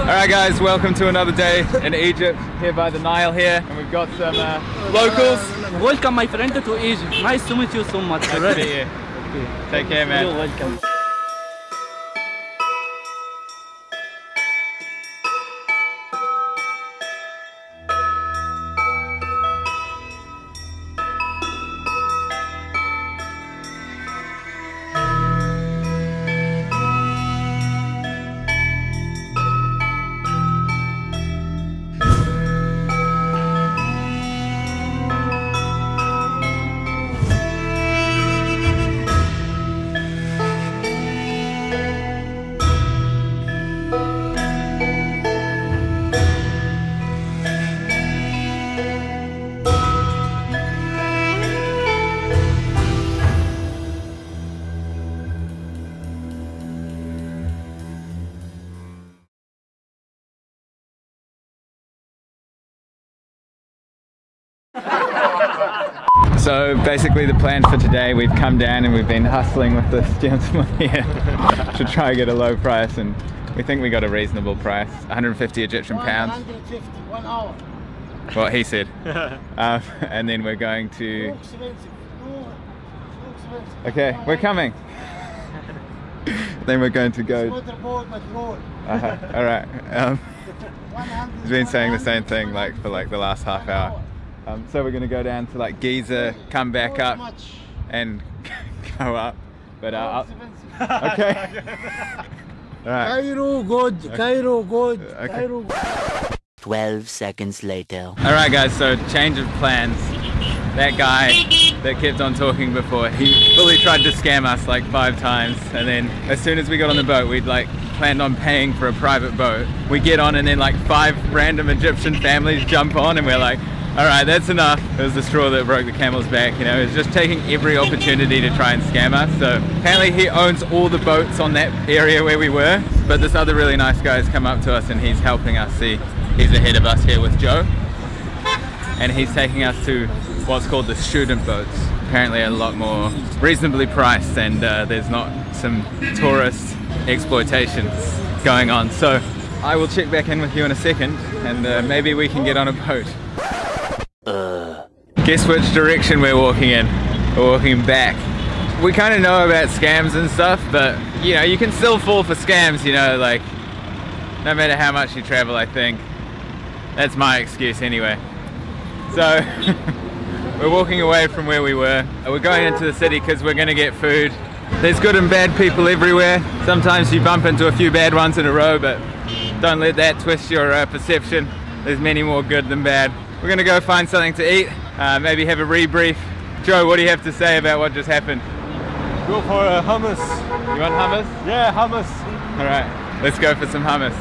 Alright guys, welcome to another day in Egypt, here by the Nile here, and we've got some locals. Welcome my friend to Egypt. Nice to meet you so much. Nice to meet you. Okay. Take care, man. You're welcome. So basically the plan for today, we've come down and we've been hustling with this gentleman here to try and get a low price, and we think we got a reasonable price, 150 Egyptian pounds. 150, 1 hour. What he said. And then we're going to... Okay, we're coming. Then we're going to go... Alright. He's been saying the same thing for the last half hour. So we're going to go down to like Giza, come back up and go up. But okay. Alright. Cairo good, okay. Cairo good, Okay. Cairo good. 12 seconds later. Alright guys, so change of plans. That guy that kept on talking before, he fully tried to scam us like 5 times, and then as soon as we got on the boat, we'd like planned on paying for a private boat. We get on and then like 5 random Egyptian families jump on and we're like, alright, that's enough. It was the straw that broke the camel's back, you know. He was just taking every opportunity to try and scam us. So apparently he owns all the boats on that area where we were, but this other really nice guy has come up to us and he's helping us. See, he's ahead of us here with Joe, and he's taking us to what's called the student boats. Apparently a lot more reasonably priced, and there's not some tourist exploitations going on. So I will check back in with you in a second, and maybe we can get on a boat. Guess which direction we're walking in? We're walking back. We kind of know about scams and stuff, but you know, you can still fall for scams, you know, like no matter how much you travel, I think. That's my excuse anyway. So we're walking away from where we were. We're going into the city because we're going to get food. There's good and bad people everywhere. Sometimes you bump into a few bad ones in a row, but don't let that twist your perception. There's many more good than bad. We're going to go find something to eat, maybe have a rebrief. Joe, what do you have to say about what just happened? Go for hummus. You want hummus? Yeah, hummus. Alright, let's go for some hummus.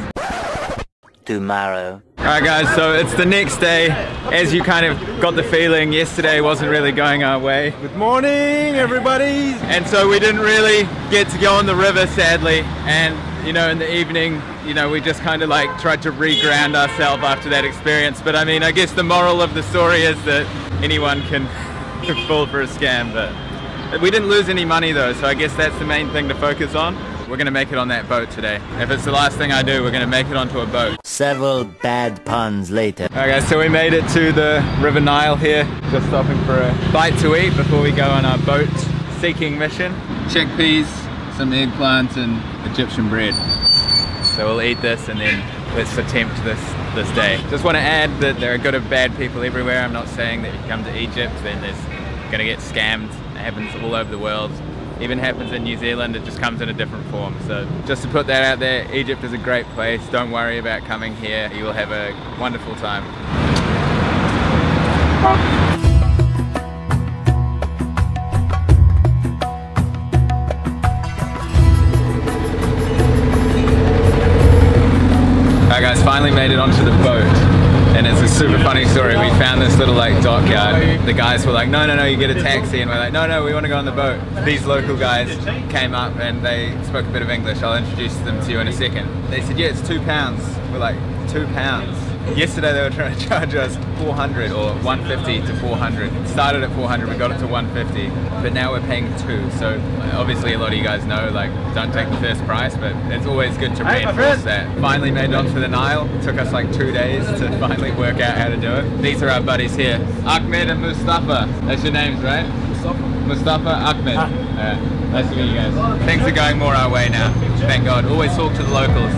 Tomorrow. Alright guys, so it's the next day. As you kind of got the feeling, yesterday wasn't really going our way. Good morning, everybody. And so we didn't really get to go on the river, sadly. And you know, in the evening, you know, we just kind of like tried to re-ground ourselves after that experience. But I mean, I guess the moral of the story is that anyone can fall for a scam, but we didn't lose any money though, so I guess that's the main thing to focus on. We're gonna make it on that boat today. If it's the last thing I do, we're gonna make it onto a boat. Several bad puns later. Alright guys, so we made it to the River Nile here, just stopping for a bite to eat before we go on our boat seeking mission. Chickpeas, some eggplants and Egyptian bread. So we'll eat this and then let's attempt this day. Just want to add that there are good and bad people everywhere. I'm not saying that if you come to Egypt then there's gonna get scammed. It happens all over the world. Even happens in New Zealand, it just comes in a different form. So just to put that out there, Egypt is a great place. Don't worry about coming here. You will have a wonderful time. Alright guys, finally made it onto the boat. And it's a super funny story. We found this little like dockyard. The guys were like, no, you get a taxi. And we're like, no, we want to go on the boat. These local guys came up and they spoke a bit of English. I'll introduce them to you in a second. They said, yeah, it's £2. We're like, £2? Yesterday they were trying to charge us 400 or 150 to 400. It started at 400, we got it to 150, but now we're paying 2. So obviously a lot of you guys know, like, don't take the first price, but it's always good to reinforce that. Finally made it onto the Nile. It took us like 2 days to finally work out how to do it. These are our buddies here, Ahmed and Mustafa. That's your names, right? Mustafa, Ahmed. Nice to meet you guys. Things are going more our way now, thank God. Always talk to the locals.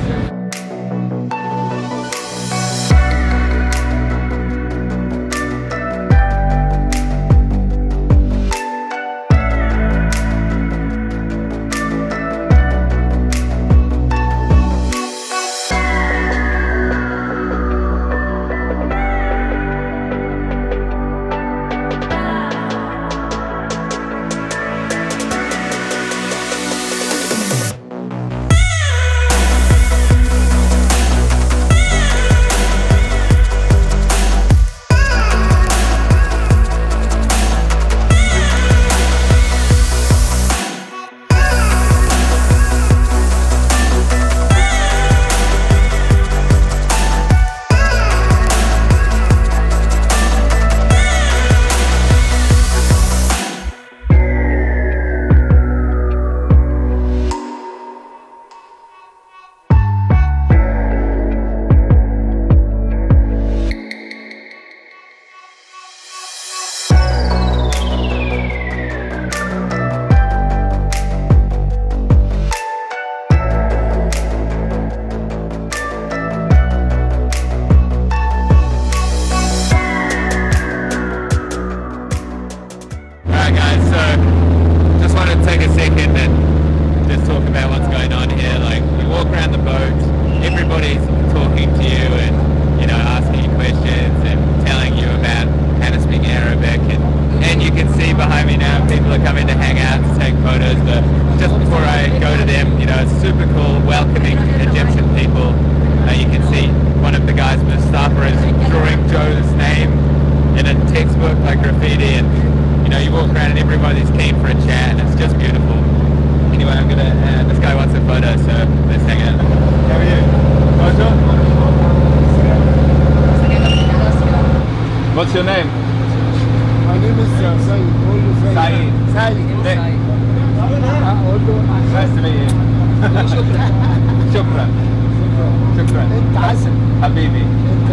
What's your name? My name is Saeed. Saeed. Nice to meet you. شكرا. شكرا. انت عسل. حبيبي. انت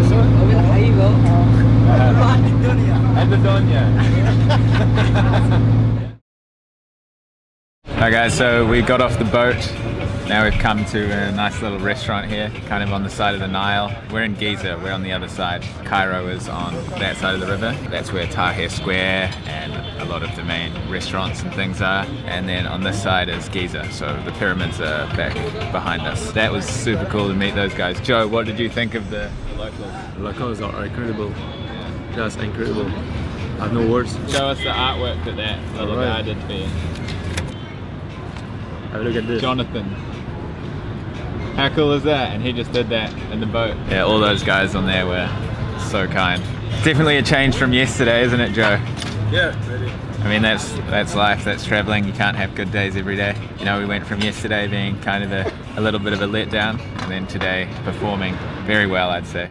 حبيبي And the Donya. Alright guys, so we got off the boat. Now we've come to a nice little restaurant here, kind of on the side of the Nile. We're in Giza, we're on the other side. Cairo is on that side of the river. That's where Tahrir Square and a lot of the main restaurants and things are. And then on this side is Giza, so the pyramids are back behind us. That was super cool to meet those guys. Joe, what did you think of the locals? The locals are incredible. Just incredible. I have no words. Show us the artwork that little guy did for you. Have a look at this. Jonathan. How cool is that? And he just did that in the boat. Yeah, all those guys on there were so kind. Definitely a change from yesterday, isn't it, Joe? Yeah, really. I mean, that's life, that's traveling. You can't have good days every day. You know, we went from yesterday being kind of a little bit of a letdown, and then today performing very well, I'd say.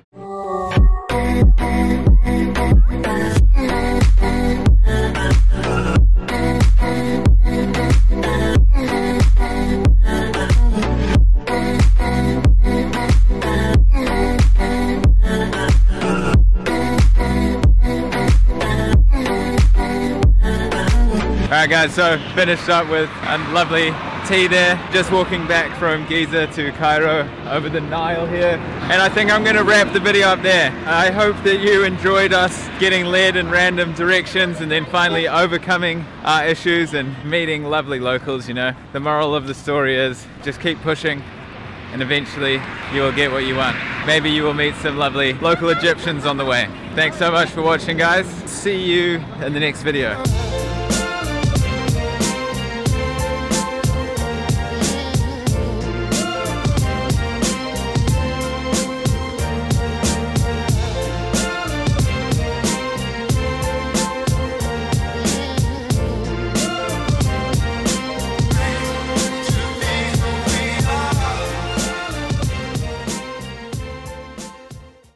Alright guys, so finished up with a lovely tea there, just walking back from Giza to Cairo over the Nile here, and I think I'm going to wrap the video up there. I hope that you enjoyed us getting led in random directions and then finally overcoming our issues and meeting lovely locals, you know. The moral of the story is just keep pushing and eventually you will get what you want. Maybe you will meet some lovely local Egyptians on the way. Thanks so much for watching guys. See you in the next video.